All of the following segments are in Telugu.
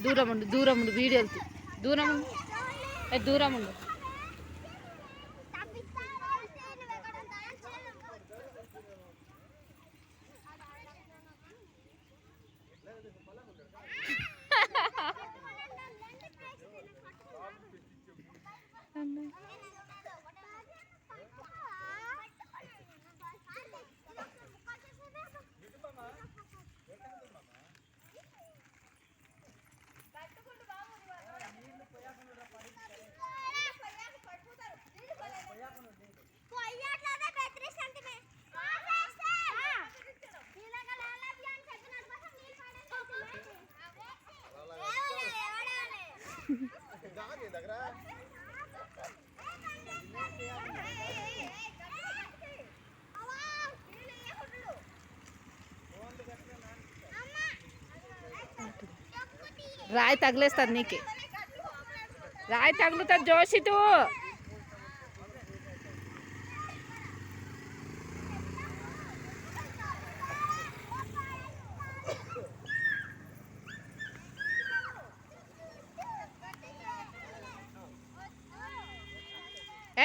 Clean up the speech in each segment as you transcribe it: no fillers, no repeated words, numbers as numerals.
దూరం ఉండు దూరం ఉండు వీడియోలు దూరం ఉండు దూరం ఉండు. రాయి తగిలేస్తుంది నీకే, రాయి తగులుతుంది జోషితు.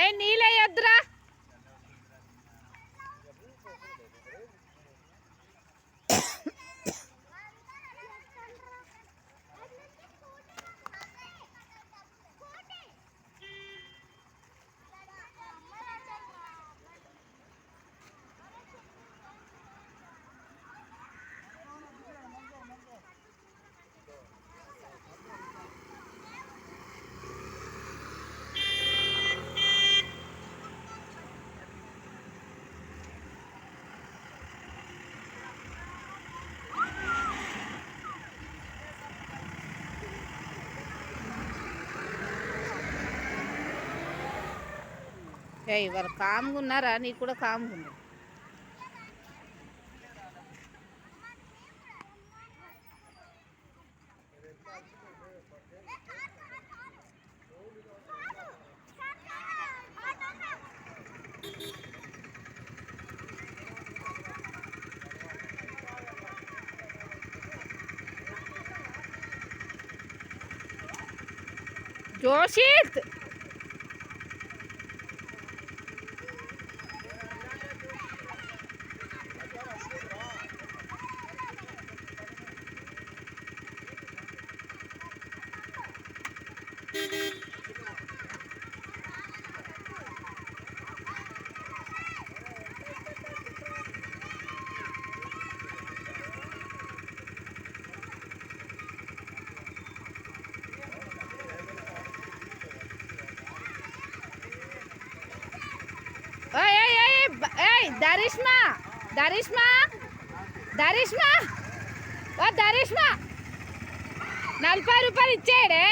ఏ నీళ్ళయ్యొద్దురా. వాళ్ళు కామ్గా ఉన్నారా? నీకు కూడా కామ్గా ఉంది. జోషిత్ దరిష్మా దరిష్మా దరిష్మా ఓ దరిష్మా 40 రూపాయలు ఇచ్చాడే,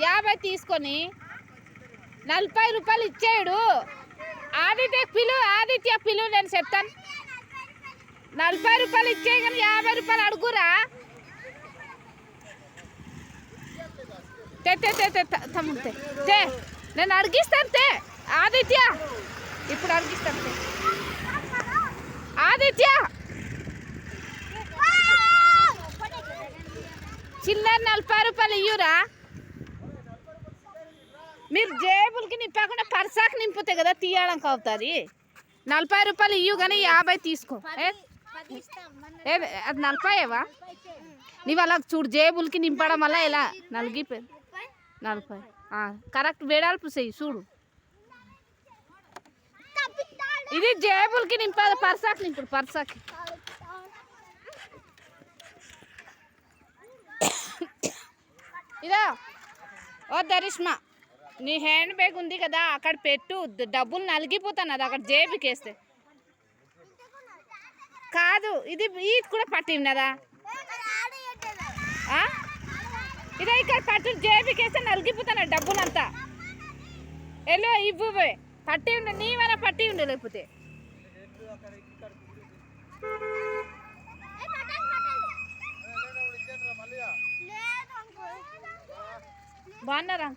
50 తీసుకొని 40 రూపాయలు ఇచ్చాడు. ఆదిత్య పిలు నేను చెప్తాను. 40 రూపాయలు ఇచ్చాయి కానీ 50 రూపాయలు అడుగురా. తమ్ముడు తే నేను అడిగిస్తాను. తే ఆదిత్య ఇప్పుడు అడిగిస్తాను. ఆదిత్య చిల్లర 40 రూపాయలు ఇయ్యురా. మీరు జేబులకి నింపకుండా పర్సాకి నింపుతే కదా తీయడానికి అవుతుంది. 40 రూపాయలు ఇయ్యు కానీ 50 తీసుకో. అది 40వా? నీవు అలా చూడు, జేబులకి నింపడం వల్ల ఇలా నలిగిపోయింది. 40 కరెక్ట్ వేడాల్పు చెయ్యి చూడు. ఇది జేబులకి నింపాలి, పర్సాకి నింపుడు. పర్సాకి ఇదో ఓ దరిష్మా, నీ హ్యాండ్ బ్యాగ్ ఉంది కదా అక్కడ పెట్టు. డబ్బులు నలిగిపోతాను అది అక్కడ జేబుకి వేస్తే. కాదు ఇది కూడా పట్టి ఉన్నదా? ఇదే ఇక్కడ పట్టు జేబుకి వేస్తే నలిగిపోతాను డబ్బులు అంతా. ఎల్లో ఇవ్వు పట్టి ఉండే, నీవైనా పట్టి ఉండే లేకపోతే. బాగున్నారా?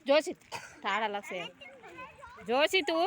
జోసిత్ తాడాల జోసితు